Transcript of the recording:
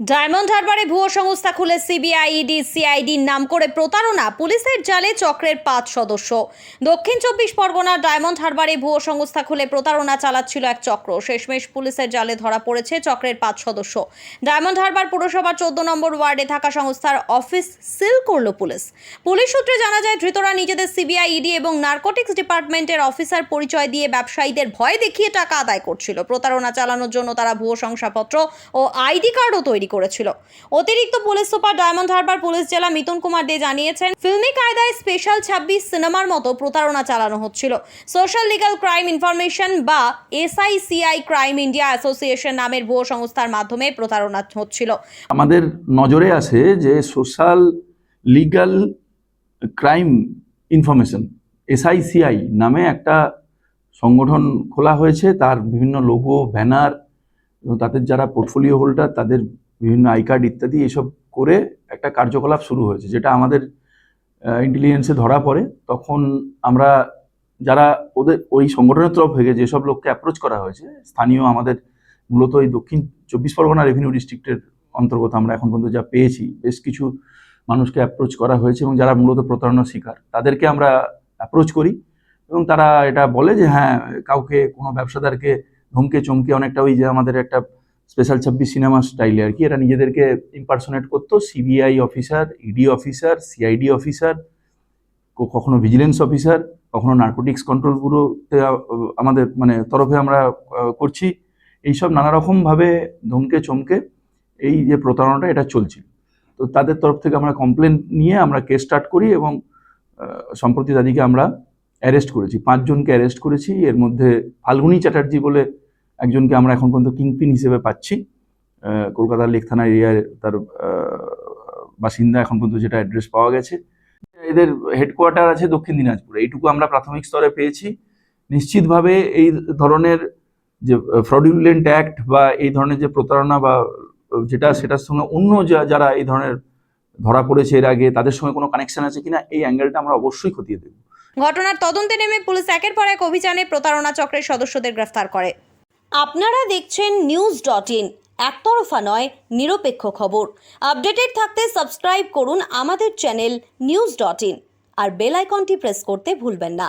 Diamond হারবারে ভুয়ো সংস্থা খুলে সিবিআই, ইডি, সিআইডির নাম করে প্রতারণা, পুলিশের জালে চক্রের 5 সদস্য। দক্ষিণ 24 পরগনার ডায়মন্ড হারবারে ভুয়ো সংস্থা খুলে প্রতারণা চালাচ্ছিল এক চক্র। শেষমেশ পুলিশের জালে ধরা পড়েছে চক্রের 5 সদস্য। ডায়মন্ড হারবার পুরসভার 14 নম্বর ওয়ার্ডে থাকা সংস্থার অফিস সিল করল পুলিশ। পুলিশ সূত্রে জানা যায়, ধৃতরা নিজেদের সিবিআই, ইডি এবং নার্কোটিক্স ডিপার্টমেন্টের অফিসার পরিচয় দিয়ে ব্যবসায়ীদের ভয় দেখিয়ে টাকা আদায় করছিল। প্রতারণা চালানোর জন্য তারা ভুয়ো শংসাপত্র ও আইডি কার্ডও তৈরি করেছিল। অতিরিক্ত police super diamond Harbour police জেলা মিথুন কুমার দে জানিয়েছেন, ফিল্মি কায়দায় স্পেশাল 26 সিনেমার মতো প্রতারণা চালানো হচ্ছিল। সোশ্যাল লিগ্যাল ক্রাইম ইনফরমেশন বা SICI ক্রাইম ইন্ডিয়া অ্যাসোসিয়েশন নামের ভুয়ো সংস্থার মাধ্যমে প্রতারণা হচ্ছিল। আমাদের নজরে আসে যে social legal crime information SICI নামে একটা সংগঠন খোলা হয়েছে। তার বিভিন্ন লোগো, ব্যানার এবং তাদের যারা পোর্টফোলিও হোল্ডার তাদের বিভিন্ন আই কার্ড ইত্যাদি এসব করে একটা কার্যকলাপ শুরু হয়েছে, যেটা আমাদের ইন্টেলিজেন্সে ধরা পড়ে। তখন আমরা যারা ওই সংগঠনের তরফ থেকে যেসব লোককে অ্যাপ্রোচ করা হয়েছে, স্থানীয় আমাদের মূলত এই দক্ষিণ 24 পরগনা রেভিনিউ ডিস্ট্রিক্টের অন্তর্গত আমরা এখন পর্যন্ত যা পেয়েছি, বেশ কিছু মানুষকে অ্যাপ্রোচ করা হয়েছে এবং যারা মূলত প্রতারণার শিকার তাদেরকে আমরা অ্যাপ্রোচ করি এবং তারা এটা বলে যে হ্যাঁ, কাউকে কোনো ব্যবসাদারকে ধমকে চমকে অনেকটা ওই যে আমাদের একটা স্পেশাল 26 সিনেমা স্টাইলে আর কি, এরা নিজেদেরকে ইম্পারসোনেট করতো CBI officer, ED officer, CID officer, কখনো ভিজিলেন্স অফিসার, কখনো নার্কোটিক্স কন্ট্রোল ব্যুরোতে আমাদের তরফে আমরা করছি। এইসব নানা রকমভাবে ধমকে চমকে এই যে প্রতারণাটা এটা চলছিল। তো তাদের তরফ থেকে আমরা কমপ্লেন নিয়ে আমরা কেস স্টার্ট করি এবং সম্প্রতি তাদেরকে আমরা অ্যারেস্ট করেছি। 5 জনকে অ্যারেস্ট করেছি। এর মধ্যে ফাল্গুনি চ্যাটার্জি বলে একজনকে আমরা এখন পর্যন্ত কিংপিন হিসেবে পাচ্ছি। কলকাতার লেক থানা এরিয়ায় তার বাসিন্দা এখন পর্যন্ত যেটা অ্যাড্রেস পাওয়া গেছে। এদের হেডকোয়ার্টার আছে দক্ষিণ দিনাজপুরে। এইটুকু আমরা প্রাথমিক স্তরে পেয়েছি। নিশ্চিতভাবে এই ধরনের যে ফ্রডুলেন্ট অ্যাক্ট বা এই ধরনের যে প্রতারণা বা যেটা, সেটার সঙ্গে অন্য যারা এই ধরনের ধরা পড়েছে এর আগে, তাদের সঙ্গে কোনো কানেকশন আছে কিনা এই অ্যাঙ্গেলটা আমরা অবশ্যই খতিয়ে দেব। ঘটনার তদন্তে নেমে পুলিশ একের পর এক অভিযানে প্রতারণা চক্রের সদস্যদের গ্রেফতার করে। আপনারা দেখছেন news.in, একতরফা নয়, নিরপেক্ষ খবর। আপডেটেড থাকতে সাবস্ক্রাইব করুন আমাদের চ্যানেল news.in আর বেল আইকনটি প্রেস করতে ভুলবেন না।